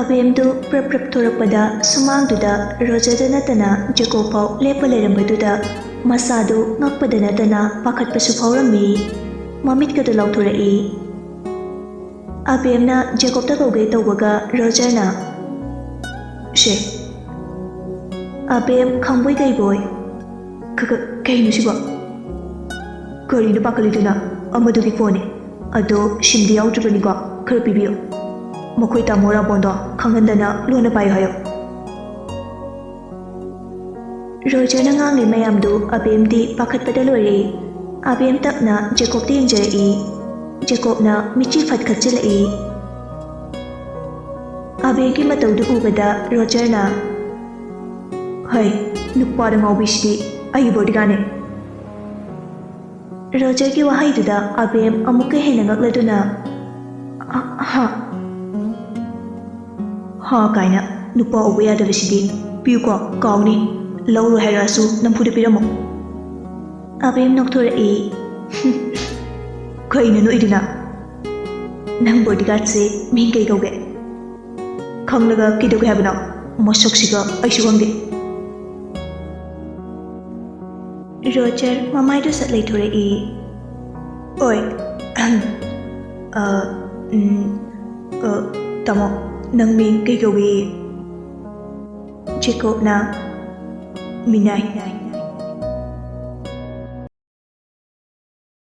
ꯑꯕꯦꯝꯗꯨ ꯄ꯭ꯔꯞ ꯄ꯭ꯔꯞ ꯊꯣꯔꯛꯄꯗ ꯁꯨꯃꯥꯡꯗꯨꯗ ꯔꯣꯖꯔꯗ ꯅꯠꯇꯅ ꯖꯦꯀꯣꯕ ꯐꯥꯎ ꯂꯦꯞꯄ ꯂꯩꯔꯝꯕꯗꯨꯗ ꯃꯁꯥꯗꯨ ꯉꯛꯄꯗ ꯅꯠꯇꯅ ꯄꯥꯈꯠꯄꯁꯨ ꯐꯥꯎꯔꯝꯃꯤ. ꯃꯃꯤꯠꯀꯗꯨ ꯂꯥꯎꯊꯣꯔꯛꯏ. ꯑꯕꯦꯝꯅ ꯖꯦꯀꯣꯕꯇ ꯀꯧꯒꯦ ꯇꯧꯕꯒ ꯔꯣꯖꯔꯅ "ꯁꯦ." ꯑꯕꯦꯝ ꯈꯪꯕꯣꯏ ꯀꯩꯕꯣꯏ "ꯀꯩꯅꯣ ꯁꯤꯕꯣ? ꯀꯔꯤꯅꯣ ꯄꯥꯈꯠꯂꯤꯗꯨꯅ? ꯑꯃꯗꯨꯒꯤ ꯐꯣꯟꯅꯤ. ꯑꯗꯣ ꯁꯤꯝꯗꯤ ꯌꯥꯎꯗ꯭ꯔꯕꯅꯤꯀꯣ. ꯈꯔ ꯄꯤꯕꯤꯌꯨ. ꯃꯈꯣꯏ ꯇꯥꯃꯣ ꯔꯥꯝꯕꯣꯟꯗꯣ ꯈꯪꯍꯟꯗꯅ ꯂꯣꯟꯅ ꯄꯥꯏꯌꯨ ꯍꯥꯏꯌꯣ." ꯔꯣꯖꯔꯅ ꯉꯥꯡꯂꯤ ꯃꯌꯥꯝꯗꯨ ꯑꯕꯦꯝꯗꯤ ꯄꯥꯈꯠꯄꯗ ꯂꯣꯏꯔꯦ. ꯑꯕꯦꯝ ꯇꯞꯅ ꯖꯦꯀꯣꯕꯇ ꯌꯦꯡꯖꯔꯛꯏ. ꯖꯦꯀꯣꯕꯅ ꯃꯤꯠꯆꯤ ꯐꯠ ꯈꯠꯆꯤꯜꯂꯛꯏ. ꯑꯕꯦꯝꯒꯤ ꯃꯇꯧꯗꯨ ꯎꯕꯗ ꯔꯣꯖꯔꯅ "ꯍꯩ, ꯅꯨꯄꯥꯗ ꯉꯥꯎꯕꯤꯁꯤꯗꯤ ꯑꯩꯒꯤ ꯕꯣꯗꯤꯒꯥꯔꯗꯅꯤ." ꯔꯣꯖꯔꯒꯤ ꯋꯥꯍꯩꯗꯨꯗ ꯑꯕꯦꯝ ꯑꯃꯨꯛꯀ ꯍꯦꯟꯅ ꯉꯛꯂꯗꯨꯅ "ꯍꯥ ꯀꯥꯏꯅ ꯅꯨꯄꯥ ꯎꯕ ꯌꯥꯗꯕꯁꯤꯗꯤ. ꯄꯤꯌꯨꯀꯣ, ꯀꯥꯎꯅꯤ. ꯂꯧꯔꯣꯏ ꯍꯥꯏꯔꯛꯑꯁꯨ ꯅꯝꯐꯨꯗ ꯄꯤꯔꯝꯃꯣ." ꯑꯕꯦꯝ ꯅꯣꯛꯊꯣꯔꯛꯏ. "ꯀꯩꯅꯣ ꯅꯣꯛꯏꯗꯨꯅ? ꯅꯪ ꯕꯣꯗꯤꯒꯥꯔꯗꯁꯦ ꯃꯤꯡ ꯀꯩ ꯀꯧꯒꯦ? ꯈꯪꯂꯒ ꯀꯩꯗꯧꯒꯦ ꯍꯥꯏꯕꯅꯣ? ꯃꯁꯛꯁꯤꯒ ꯑꯩꯁꯨ ꯈꯪꯗꯦ." ꯔꯣꯖꯔ ꯃꯃꯥꯏꯗꯨ ꯁꯠ ꯂꯩꯊꯣꯔꯛꯏ. "ꯑꯣꯏ, ꯇꯥꯃꯣ, ꯅꯪ ꯃꯤꯡ ꯀꯩ ꯀꯧꯒꯦ?" ꯖꯦꯀꯣꯕꯅ "ꯃꯤꯅꯥꯏ."